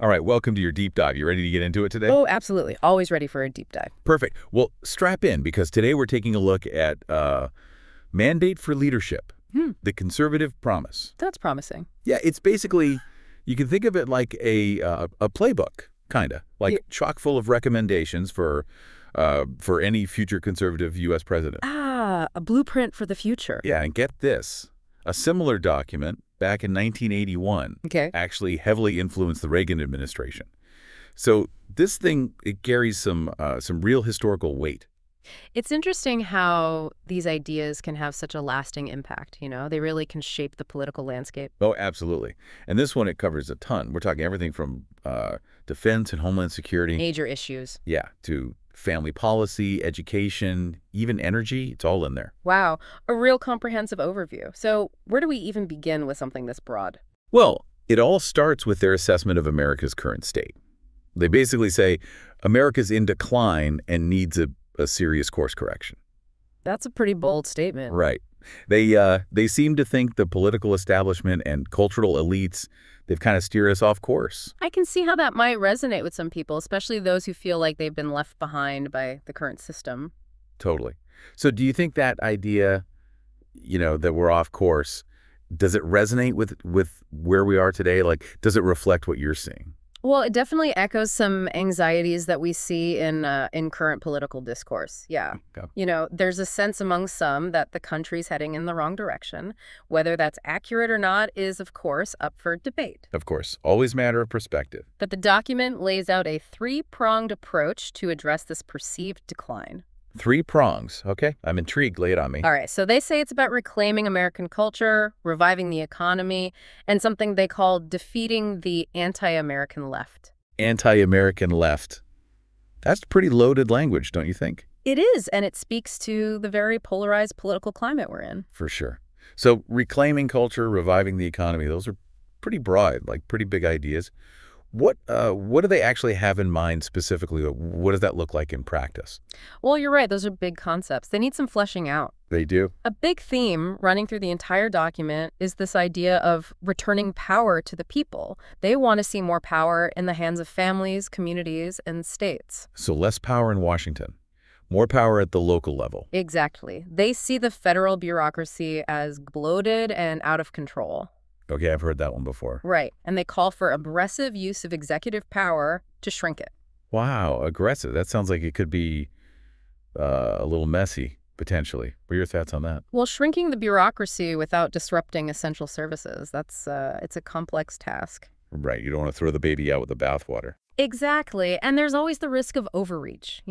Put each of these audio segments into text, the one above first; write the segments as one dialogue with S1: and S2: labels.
S1: All right, welcome to your deep dive. You ready to get into it today?
S2: Oh, absolutely. Always ready for a deep dive.
S1: Perfect. Well, strap in because today we're taking a look at Mandate for Leadership, the Conservative Promise.
S2: That's promising.
S1: Yeah, it's basically, you can think of it like a playbook, kind of, like chock full of recommendations for any future conservative U.S. president.
S2: Ah, a blueprint for the future.
S1: Yeah, and get this. A similar document back in 1981 actually heavily influenced the Reagan administration. So this thing, it carries some real historical weight.
S2: It's interesting how these ideas can have such a lasting impact, you know? They really can shape the political landscape.
S1: Oh, absolutely. And this one, it covers a ton. We're talking everything from defense and homeland security.
S2: Major issues.
S1: Yeah, to family policy, education, even energy. It's all in there.
S2: Wow, a real comprehensive overview. So where do we even begin with something this broad?
S1: Well, it all starts with their assessment of America's current state. They basically say America's in decline and needs a serious course correction.
S2: That's a pretty bold statement.
S1: Right. They seem to think the political establishment and cultural elites, they've kind of steered us off course.
S2: I can see how that might resonate with some people, especially those who feel like they've been left behind by the current system.
S1: Totally. So do you think that idea, that we're off course, does it resonate with where we are today? Like, does it reflect what you're seeing?
S2: Well, it definitely echoes some anxieties that we see in current political discourse. Yeah.
S1: Okay.
S2: There's a sense among some that the country's heading in the wrong direction. Whether that's accurate or not is, of course, up for debate.
S1: Of course. Always matter of perspective.
S2: But the document lays out a three-pronged approach to address this perceived decline.
S1: 3 prongs. Okay. I'm intrigued. Lay it on me.
S2: All right. So they say it's about reclaiming American culture, reviving the economy, and something they call defeating the anti-American left.
S1: Anti-American left. That's pretty loaded language, don't you think?
S2: It is, and it speaks to the very polarized political climate we're in.
S1: For sure. So reclaiming culture, reviving the economy, those are pretty broad, like pretty big ideas. What do they actually have in mind specifically? What does that look like in practice?
S2: Well, you're right. Those are big concepts. They need some fleshing out.
S1: They do.
S2: A big theme running through the entire document is this idea of returning power to the people. They want to see more power in the hands of families, communities, and states.
S1: So less power in Washington, more power at the local level.
S2: Exactly. They see the federal bureaucracy as bloated and out of control.
S1: Okay, I've heard that one before.
S2: Right. And they call for aggressive use of executive power to shrink it.
S1: Wow, aggressive. That sounds like it could be a little messy, potentially. What are your thoughts on that?
S2: Well, shrinking the bureaucracy without disrupting essential services, it's a complex task.
S1: Right. You don't want to throw the baby out with the bathwater.
S2: Exactly. And there's always the risk of overreach,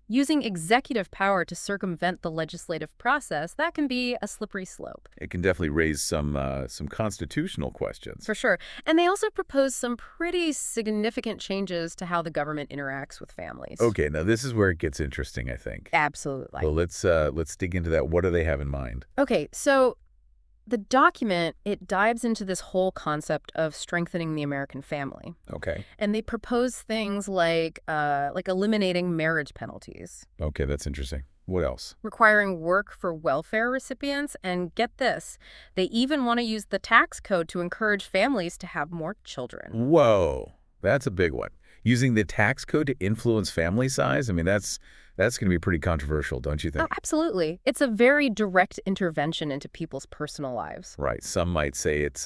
S2: Using executive power to circumvent the legislative process, that can be a slippery slope.
S1: It can definitely raise some constitutional questions.
S2: For sure. And they also propose some pretty significant changes to how the government interacts with families.
S1: Okay, now this is where it gets interesting, I think.
S2: Absolutely.
S1: So let's dig into that. What do they have in mind?
S2: Okay, so the document, it dives into this whole concept of strengthening the American family.
S1: Okay.
S2: And they propose things like eliminating marriage penalties.
S1: Okay, that's interesting. What else?
S2: Requiring work for welfare recipients. And get this, they even want to use the tax code to encourage families to have more children.
S1: Whoa, that's a big one. Using the tax code to influence family size? I mean, that's going to be pretty controversial, don't you think?
S2: Oh, absolutely. It's a very direct intervention into people's personal lives.
S1: Right. Some might say it's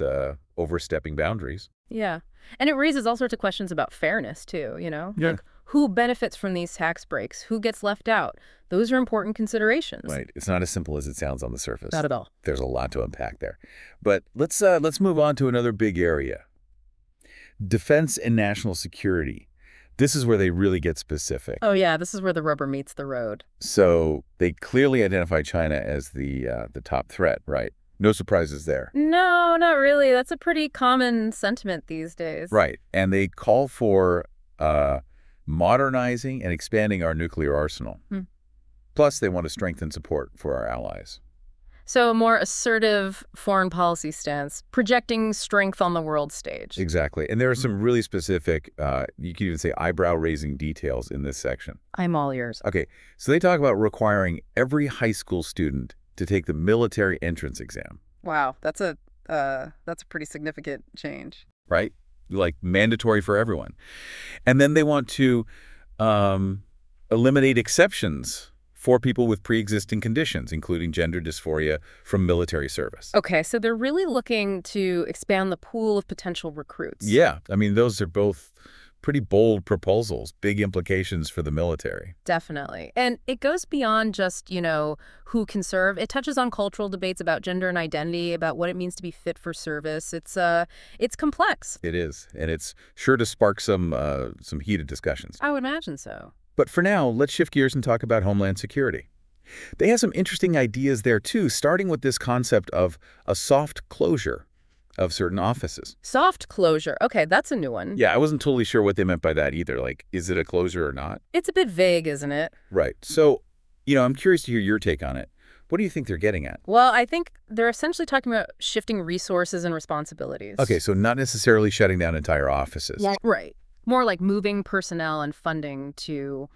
S1: overstepping boundaries.
S2: Yeah. And it raises all sorts of questions about fairness, too,
S1: Yeah.
S2: Like, who benefits from these tax breaks? Who gets left out? Those are important considerations.
S1: Right. It's not as simple as it sounds on the surface.
S2: Not at all.
S1: There's a lot to unpack there. But let's move on to another big area. Defense and national security. This is where they really get specific.
S2: Oh, yeah. This is where the rubber meets the road.
S1: So they clearly identify China as the top threat, right? No surprises there.
S2: No, not really. That's a pretty common sentiment these days.
S1: Right. And they call for modernizing and expanding our nuclear arsenal. Plus, they want to strengthen support for our allies.
S2: So a more assertive foreign policy stance, projecting strength on the world stage.
S1: Exactly. And there are some really specific, you could even say eyebrow-raising details in this section.
S2: I'm all ears.
S1: Okay. So they talk about requiring every high school student to take the military entrance exam.
S2: Wow, that's a pretty significant change.
S1: Right? like mandatory for everyone. And then they want to eliminate exceptions for people with pre-existing conditions, including gender dysphoria, from military service.
S2: Okay, so they're really looking to expand the pool of potential recruits.
S1: Yeah, I mean, those are both pretty bold proposals, big implications for the military.
S2: Definitely. And it goes beyond just, who can serve. It touches on cultural debates about gender and identity, about what it means to be fit for service. It's complex.
S1: It is, and it's sure to spark some heated discussions.
S2: I would imagine so.
S1: But for now, let's shift gears and talk about Homeland Security. They have some interesting ideas there, too, starting with this concept of a soft closure of certain offices.
S2: Soft closure. Okay, that's a new one.
S1: Yeah, I wasn't totally sure what they meant by that either. Like, is it a closure or not?
S2: It's a bit vague, isn't it?
S1: Right. So, I'm curious to hear your take on it. What do you think they're getting at?
S2: Well, I think they're essentially talking about shifting resources and responsibilities.
S1: Okay, so not necessarily shutting down entire offices.
S2: Yeah. Right. More like moving personnel and funding to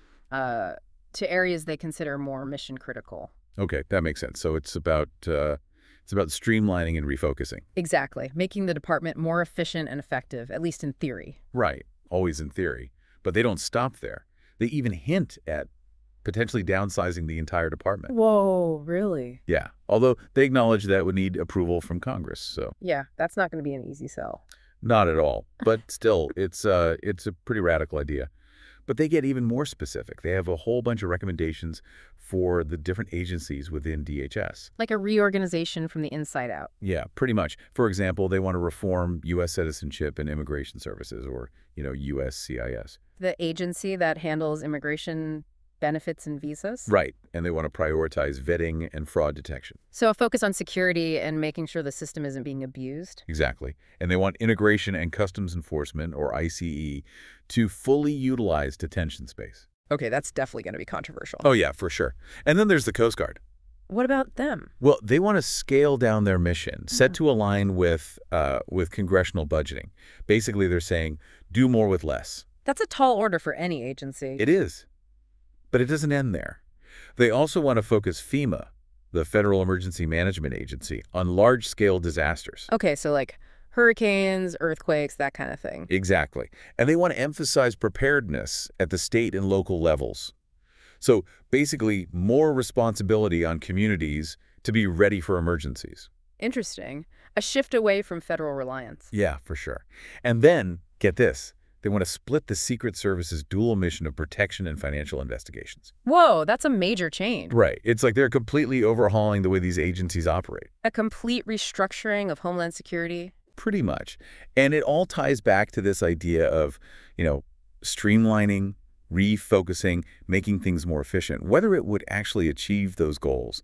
S2: areas they consider more mission critical.
S1: Okay, that makes sense. So it's about streamlining and refocusing.
S2: Exactly. Making the department more efficient and effective, at least in theory.
S1: Right. Always in theory. But they don't stop there. They even hint at potentially downsizing the entire department.
S2: Whoa, really?
S1: Yeah. Although they acknowledge that would need approval from Congress. So
S2: yeah, that's not going to be an easy sell.
S1: Not at all. But still, it's a pretty radical idea. But they get even more specific. They have a whole bunch of recommendations for the different agencies within DHS.
S2: Like a reorganization from the inside out.
S1: Yeah, pretty much. For example, they want to reform U.S. Citizenship and Immigration Services, or, USCIS.
S2: The agency that handles immigration benefits and visas?
S1: Right. And they want to prioritize vetting and fraud detection.
S2: So a focus on security and making sure the system isn't being abused?
S1: Exactly. And they want Immigration and Customs Enforcement, or ICE, to fully utilize detention space.
S2: Okay, that's definitely going to be controversial.
S1: Oh, yeah, for sure. And then there's the Coast Guard.
S2: What about them?
S1: Well, they want to scale down their mission, set to align with congressional budgeting. Basically, they're saying, do more with less.
S2: That's a tall order for any agency.
S1: It is. But it doesn't end there. They also want to focus FEMA, the Federal Emergency Management Agency, on large-scale disasters.
S2: Okay, so like hurricanes, earthquakes, that kind of thing.
S1: Exactly. And they want to emphasize preparedness at the state and local levels. So basically, more responsibility on communities to be ready for emergencies.
S2: Interesting. A shift away from federal reliance.
S1: Yeah, for sure. And then, get this, they want to split the Secret Service's dual mission of protection and financial investigations.
S2: Whoa, that's a major change.
S1: Right. It's like they're completely overhauling the way these agencies operate.
S2: A complete restructuring of Homeland Security?
S1: Pretty much. And it all ties back to this idea of, streamlining, refocusing, making things more efficient. Whether it would actually achieve those goals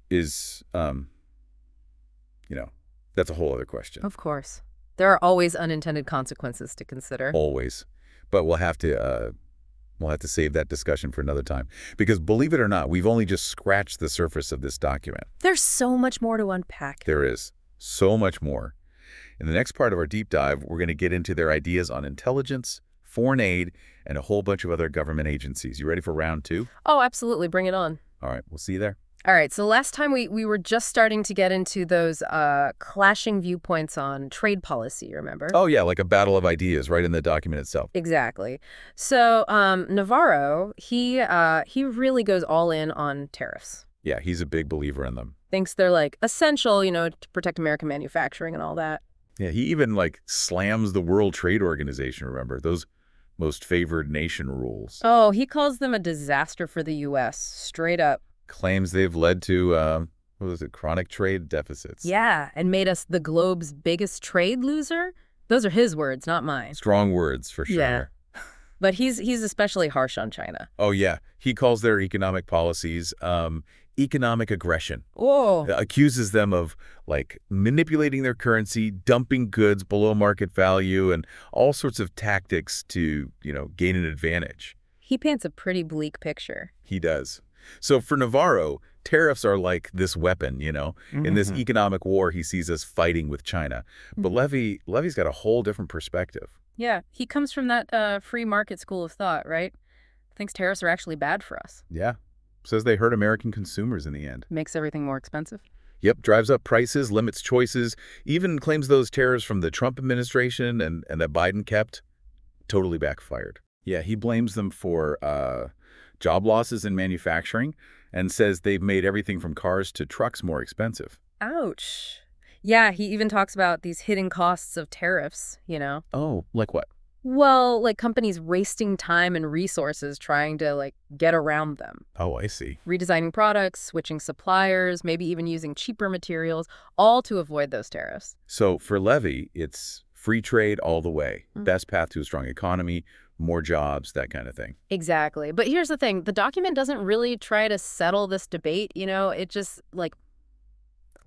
S1: is, that's a whole other question.
S2: Of course. There are always unintended consequences to consider.
S1: Always. But we'll have to save that discussion for another time. Because believe it or not, we've only just scratched the surface of this document.
S2: There's so much more to unpack.
S1: There is so much more. In the next part of our deep dive, we're going to get into their ideas on intelligence, foreign aid, and a whole bunch of other government agencies. You ready for round 2?
S2: Oh, absolutely. Bring it on.
S1: All right. We'll see you there.
S2: All right, so last time we were just starting to get into those clashing viewpoints on trade policy, remember?
S1: Oh, yeah, like a battle of ideas right in the document itself.
S2: Exactly. So Navarro, he really goes all in on tariffs.
S1: Yeah, he's a big believer in them.
S2: Thinks they're like essential, to protect American manufacturing and all that.
S1: Yeah, he even slams the World Trade Organization, remember? Those most favored nation rules.
S2: Oh, he calls them a disaster for the U.S., straight up.
S1: Claims they've led to, chronic trade deficits.
S2: Yeah, and made us the globe's biggest trade loser? Those are his words, not mine.
S1: Strong words, for sure.
S2: Yeah. But he's especially harsh on China.
S1: Oh, yeah. He calls their economic policies economic aggression.
S2: Whoa.
S1: Accuses them of, manipulating their currency, dumping goods below market value, and all sorts of tactics to, gain an advantage.
S2: He paints a pretty bleak picture.
S1: He does. So for Navarro, tariffs are like this weapon, in this economic war he sees us fighting with China. But Levy's got a whole different perspective.
S2: Yeah, he comes from that free market school of thought, right? Thinks tariffs are actually bad for us.
S1: Yeah. Says they hurt American consumers in the end.
S2: Makes everything more expensive.
S1: Yep, drives up prices, limits choices, even claims those tariffs from the Trump administration and that Biden kept totally backfired. Yeah, he blames them for job losses in manufacturing and says they've made everything from cars to trucks more expensive.
S2: Ouch. Yeah, he even talks about these hidden costs of tariffs.
S1: Oh, like what?
S2: Well, like companies wasting time and resources trying to, like, get around them.
S1: Oh, I see.
S2: Redesigning products, switching suppliers, maybe even using cheaper materials, all to avoid those tariffs.
S1: So for Levy, it's free trade all the way.
S2: Mm.
S1: Best path to a strong economy, more jobs, that kind of thing.
S2: Exactly. But here's the thing. The document doesn't really try to settle this debate. It just, like,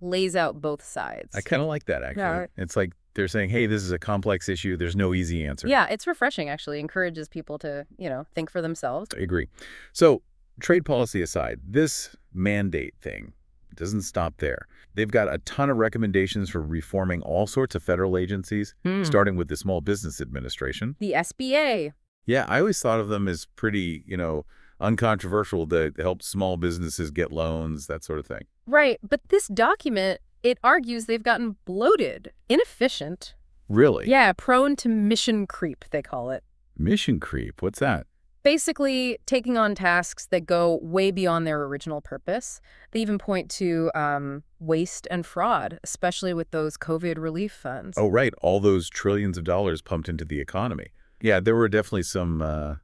S2: lays out both sides.
S1: I kind of like that, actually.
S2: Yeah.
S1: It's like they're saying, hey, this is a complex issue. There's no easy answer.
S2: Yeah, it's refreshing, actually. Encourages people to, think for themselves.
S1: I agree. So trade policy aside, this mandate thing doesn't stop there. They've got a ton of recommendations for reforming all sorts of federal agencies, starting with the Small Business Administration.
S2: The SBA.
S1: Yeah, I always thought of them as pretty, uncontroversial to help small businesses get loans, that sort of thing.
S2: Right, but this document, it argues they've gotten bloated, inefficient.
S1: Really?
S2: Yeah, prone to mission creep, they call it.
S1: Mission creep? What's that?
S2: Basically, taking on tasks that go way beyond their original purpose. They even point to waste and fraud, especially with those COVID relief funds.
S1: Oh, right. All those trillions of dollars pumped into the economy. Yeah, there were definitely some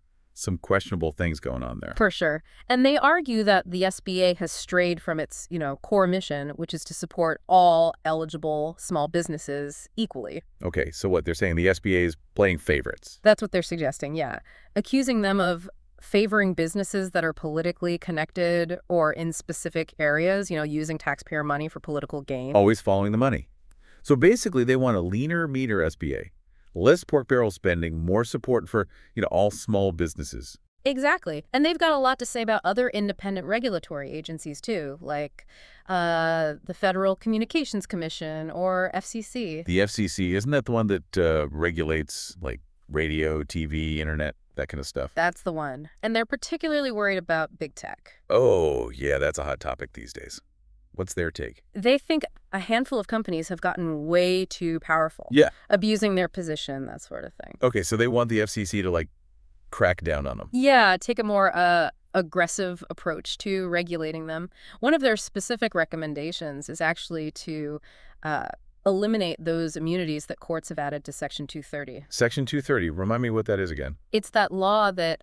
S1: questionable things going on there.
S2: For sure. And they argue that the SBA has strayed from its, core mission, which is to support all eligible small businesses equally.
S1: Okay, so what? They're saying the SBA is playing favorites.
S2: That's what they're suggesting, yeah. Accusing them of favoring businesses that are politically connected or in specific areas, using taxpayer money for political gain.
S1: Always following the money. So basically, they want a leaner, meaner SBA. Less pork barrel spending, more support for, all small businesses.
S2: Exactly. And they've got a lot to say about other independent regulatory agencies, too, like the Federal Communications Commission or FCC.
S1: The FCC, isn't that the one that regulates, like, radio, TV, internet, that kind of stuff?
S2: That's the one. And they're particularly worried about big tech.
S1: Oh, yeah, that's a hot topic these days. What's their take?
S2: They think a handful of companies have gotten way too powerful.
S1: Yeah.
S2: Abusing their position, that sort of thing.
S1: Okay, so they want the FCC to, like, crack down on them.
S2: Yeah, take a more aggressive approach to regulating them. One of their specific recommendations is actually to eliminate those immunities that courts have added to Section 230.
S1: Section 230, remind me what that is again.
S2: It's that law that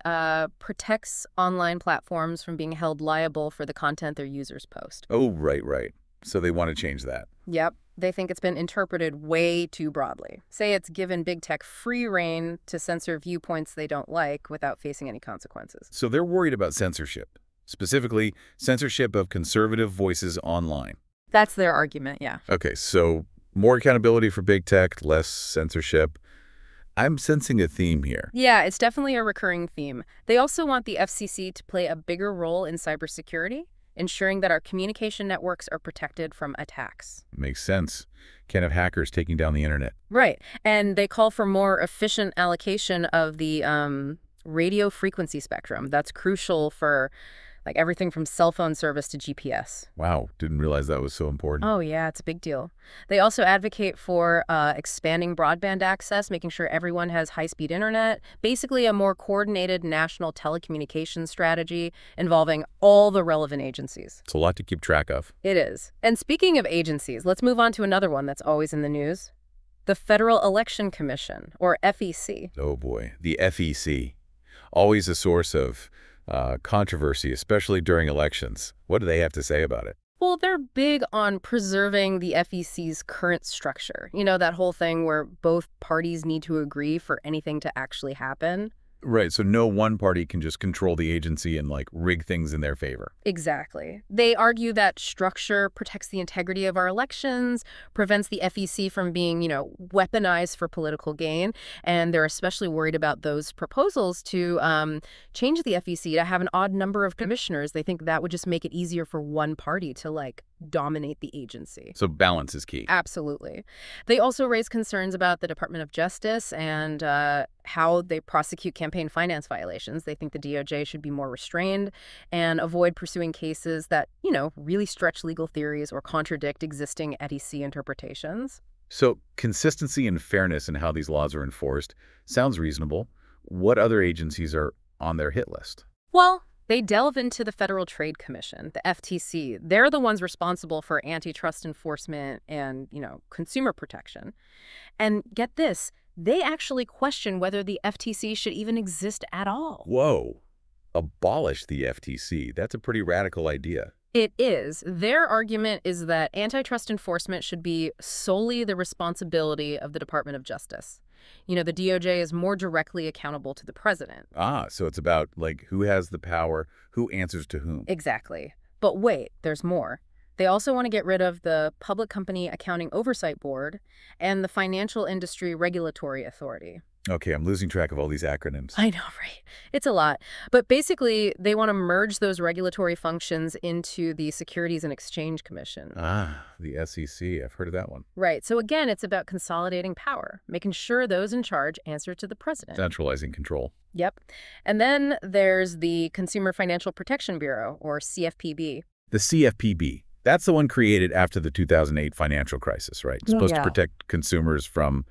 S2: protects online platforms from being held liable for the content their users post.
S1: Oh, right. So they want to change that.
S2: Yep. They think it's been interpreted way too broadly. Say it's given big tech free rein to censor viewpoints they don't like without facing any consequences.
S1: So they're worried about censorship, specifically censorship of conservative voices online.
S2: That's their argument, yeah.
S1: Okay, so more accountability for big tech, less censorship. I'm sensing a theme here.
S2: Yeah, it's definitely a recurring theme. They also want the FCC to play a bigger role in cybersecurity, ensuring that our communication networks are protected from attacks.
S1: Makes sense. Can't have hackers taking down the internet.
S2: Right. And they call for more efficient allocation of the radio frequency spectrum. That's crucial for everything from cell phone service to GPS.
S1: Wow, didn't realize that was so important.
S2: Oh, yeah, it's a big deal. They also advocate for expanding broadband access, making sure everyone has high-speed internet, basically a more coordinated national telecommunications strategy involving all the relevant agencies.
S1: It's a lot to keep track of.
S2: It is. And speaking of agencies, let's move on to another one that's always in the news. The Federal Election Commission, or FEC.
S1: Oh, boy, the FEC. Always a source of controversy, especially during elections. What do they have to say about it?
S2: Well, they're big on preserving the FEC's current structure. That whole thing where both parties need to agree for anything to actually happen.
S1: Right, so no one party can just control the agency and, rig things in their favor.
S2: Exactly. They argue that structure protects the integrity of our elections, prevents the FEC from being, weaponized for political gain, and they're especially worried about those proposals to change the FEC to have an odd number of commissioners. They think that would just make it easier for one party to, dominate the agency.
S1: So balance is key.
S2: Absolutely. They also raise concerns about the Department of Justice and how they prosecute campaign finance violations. They think the DOJ should be more restrained and avoid pursuing cases that, really stretch legal theories or contradict existing SEC interpretations.
S1: So consistency and fairness in how these laws are enforced sounds reasonable. What other agencies are on their hit list?
S2: Well, they delve into the Federal Trade Commission, the FTC. They're the ones responsible for antitrust enforcement and, consumer protection. And get this, they actually question whether the FTC should even exist at all.
S1: Whoa. Abolish the FTC. That's a pretty radical idea.
S2: It is. Their argument is that antitrust enforcement should be solely the responsibility of the Department of Justice. The DOJ is more directly accountable to the president.
S1: So it's about, who has the power, who answers to whom.
S2: Exactly. But wait, there's more. They also want to get rid of the Public Company Accounting Oversight Board and the Financial Industry Regulatory Authority.
S1: Okay, I'm losing track of all these acronyms.
S2: I know, right? It's a lot. But basically, they want to merge those regulatory functions into the Securities and Exchange Commission.
S1: The SEC. I've heard of that one.
S2: Right. So again, it's about consolidating power, making sure those in charge answer to the president.
S1: Centralizing control.
S2: Yep. And then there's the Consumer Financial Protection Bureau, or CFPB.
S1: The CFPB. That's the one created after the 2008 financial crisis, right? Supposed to protect consumers from,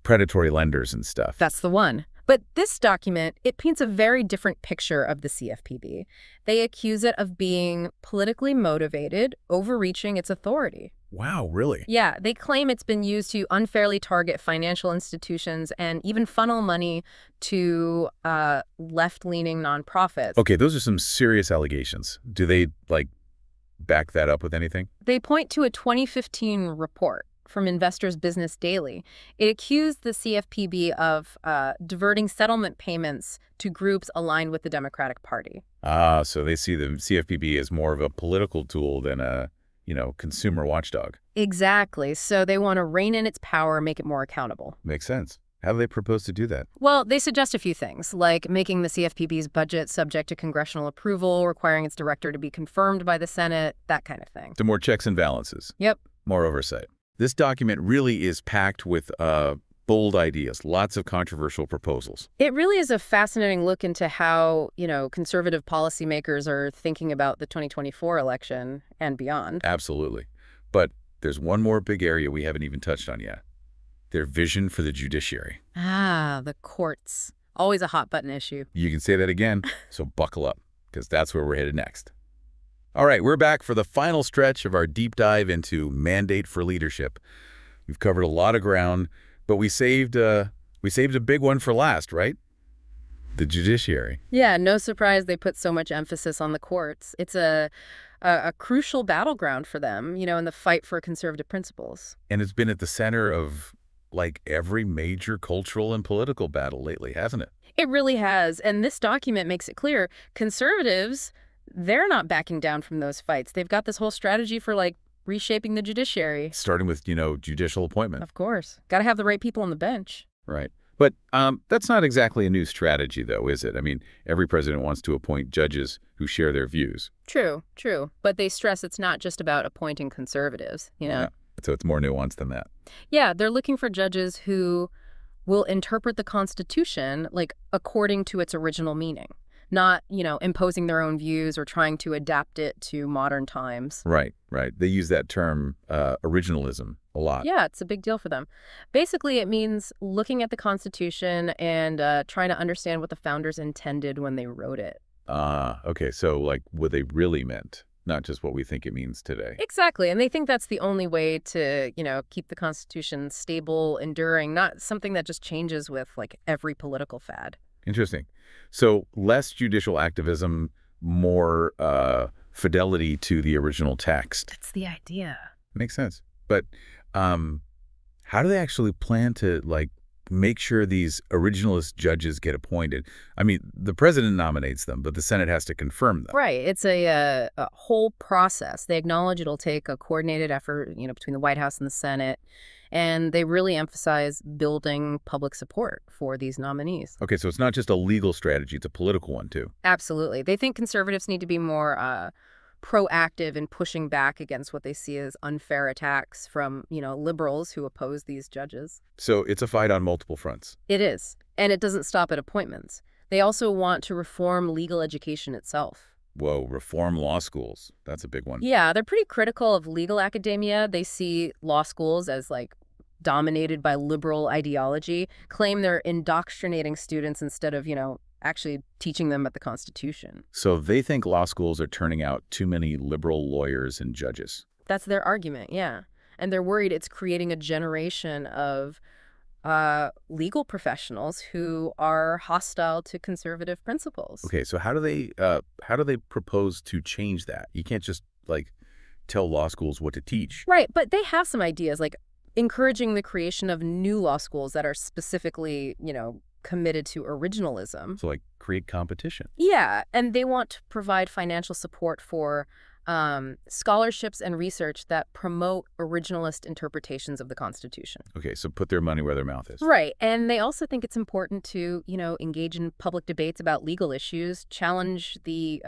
S1: predatory lenders and stuff.
S2: That's the one. But this document, it paints a very different picture of the CFPB. They accuse it of being politically motivated, overreaching its authority.
S1: Wow, really?
S2: Yeah, they claim it's been used to unfairly target financial institutions and even funnel money to left-leaning nonprofits.
S1: Okay, those are some serious allegations. Do they, back that up with anything?
S2: They point to a 2015 report from Investors Business Daily. It accused the CFPB of diverting settlement payments to groups aligned with the Democratic Party.
S1: So they see the CFPB as more of a political tool than a, consumer watchdog.
S2: Exactly. So they want to rein in its power, make it more accountable.
S1: Makes sense. How do they propose to do that?
S2: Well, they suggest a few things, like making the CFPB's budget subject to congressional approval, requiring its director to be confirmed by the Senate, that kind of thing.
S1: To more checks and balances.
S2: Yep.
S1: More oversight. This document really is packed with bold ideas, lots of controversial proposals.
S2: It really is a fascinating look into how, conservative policymakers are thinking about the 2024 election and beyond.
S1: Absolutely. But there's one more big area we haven't even touched on yet. Their vision for the judiciary.
S2: The courts. Always a hot button issue.
S1: You can say that again, so buckle up, because that's where we're headed next. All right, we're back for the final stretch of our deep dive into mandate for leadership. We've covered a lot of ground, but we saved a big one for last, right? The judiciary.
S2: Yeah, no surprise they put so much emphasis on the courts. It's a crucial battleground for them, in the fight for conservative principles.
S1: And it's been at the center of every major cultural and political battle lately, hasn't it?
S2: It really has. And this document makes it clear conservatives, they're not backing down from those fights. They've got this whole strategy for reshaping the judiciary.
S1: Starting with, judicial appointment.
S2: Of course. Got to have the right people on the bench.
S1: Right. But that's not exactly a new strategy, though, is it? I mean, every president wants to appoint judges who share their views.
S2: True. But they stress it's not just about appointing conservatives,
S1: Yeah. So it's more nuanced than that.
S2: Yeah, they're looking for judges who will interpret the Constitution, according to its original meaning. Not, imposing their own views or trying to adapt it to modern times.
S1: Right. They use that term, originalism, a lot.
S2: Yeah, it's a big deal for them. Basically, it means looking at the Constitution and trying to understand what the founders intended when they wrote it.
S1: Okay. So, what they really meant, not just what we think it means today.
S2: Exactly. And they think that's the only way to, keep the Constitution stable, enduring, not something that just changes with, every political fad.
S1: Interesting. So less judicial activism, more fidelity to the original text.
S2: That's the idea.
S1: Makes sense. But how do they actually plan to, make sure these originalist judges get appointed? I mean, the president nominates them, but the Senate has to confirm them.
S2: Right. It's a whole process. They acknowledge it'll take a coordinated effort, between the White House and the Senate. And they really emphasize building public support for these nominees.
S1: Okay, so it's not just a legal strategy, it's a political one, too.
S2: Absolutely. They think conservatives need to be more proactive in pushing back against what they see as unfair attacks from, liberals who oppose these judges.
S1: So it's a fight on multiple fronts.
S2: It is. And it doesn't stop at appointments. They also want to reform legal education itself.
S1: Whoa, reform law schools. That's a big one.
S2: Yeah, they're pretty critical of legal academia. They see law schools as dominated by liberal ideology, claim they're indoctrinating students instead of, actually teaching them about the Constitution.
S1: So they think law schools are turning out too many liberal lawyers and judges.
S2: That's their argument, yeah. And they're worried it's creating a generation of legal professionals who are hostile to conservative principles.
S1: Okay, so how do they propose to change that? You can't just tell law schools what to teach.
S2: Right, but they have some ideas, like encouraging the creation of new law schools that are specifically, committed to originalism.
S1: So create competition.
S2: Yeah, and they want to provide financial support for scholarships and research that promote originalist interpretations of the Constitution.
S1: Okay, so put their money where their mouth is.
S2: Right, and they also think it's important to, engage in public debates about legal issues, challenge the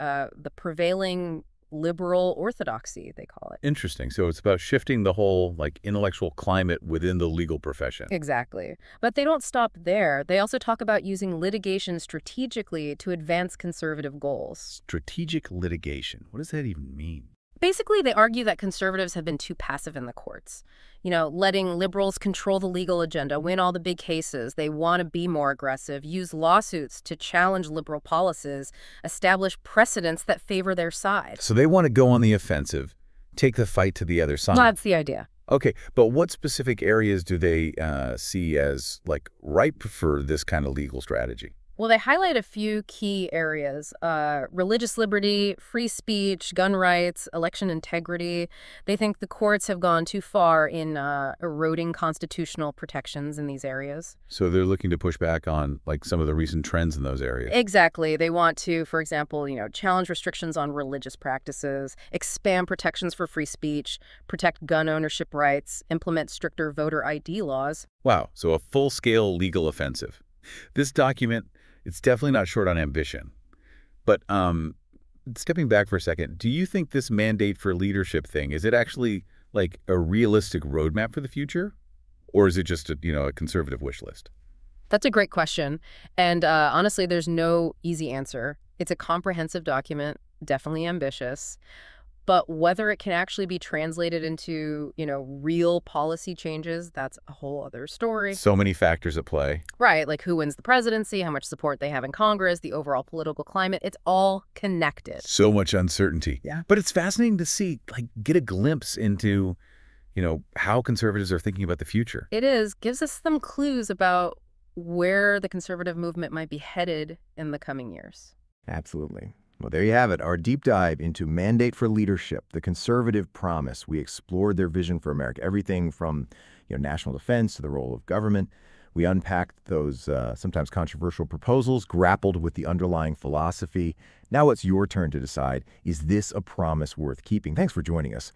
S2: prevailing liberal orthodoxy, they call it.
S1: Interesting. So it's about shifting the whole intellectual climate within the legal profession.
S2: Exactly. But they don't stop there. They also talk about using litigation strategically to advance conservative goals.
S1: Strategic litigation. What does that even mean?
S2: Basically, they argue that conservatives have been too passive in the courts, letting liberals control the legal agenda, win all the big cases. They want to be more aggressive, use lawsuits to challenge liberal policies, establish precedents that favor their side.
S1: So they want to go on the offensive, take the fight to the other side.
S2: That's the idea.
S1: Okay, but what specific areas do they see as ripe for this kind of legal strategy?
S2: Well, they highlight a few key areas: religious liberty, free speech, gun rights, election integrity. They think the courts have gone too far in eroding constitutional protections in these areas.
S1: So they're looking to push back on some of the recent trends in those areas.
S2: Exactly. They want to, for example, challenge restrictions on religious practices, expand protections for free speech, protect gun ownership rights, implement stricter voter ID laws.
S1: Wow, so a full-scale legal offensive. This document, it's definitely not short on ambition. But stepping back for a second, do you think this mandate for leadership thing, is it actually a realistic roadmap for the future? Or is it just a conservative wish list?
S2: That's a great question. And honestly, there's no easy answer. It's a comprehensive document, definitely ambitious. But whether it can actually be translated into, real policy changes, that's a whole other story.
S1: So many factors at play.
S2: Right, like who wins the presidency, how much support they have in Congress, the overall political climate. It's all connected.
S1: So much uncertainty.
S2: Yeah.
S1: But it's fascinating to see, get a glimpse into, how conservatives are thinking about the future.
S2: It is. Gives us some clues about where the conservative movement might be headed in the coming years.
S3: Absolutely. Well, there you have it, our deep dive into Mandate for Leadership, the Conservative Promise. We explored their vision for America, everything from national defense to the role of government. We unpacked those sometimes controversial proposals, grappled with the underlying philosophy. Now it's your turn to decide, is this a promise worth keeping? Thanks for joining us.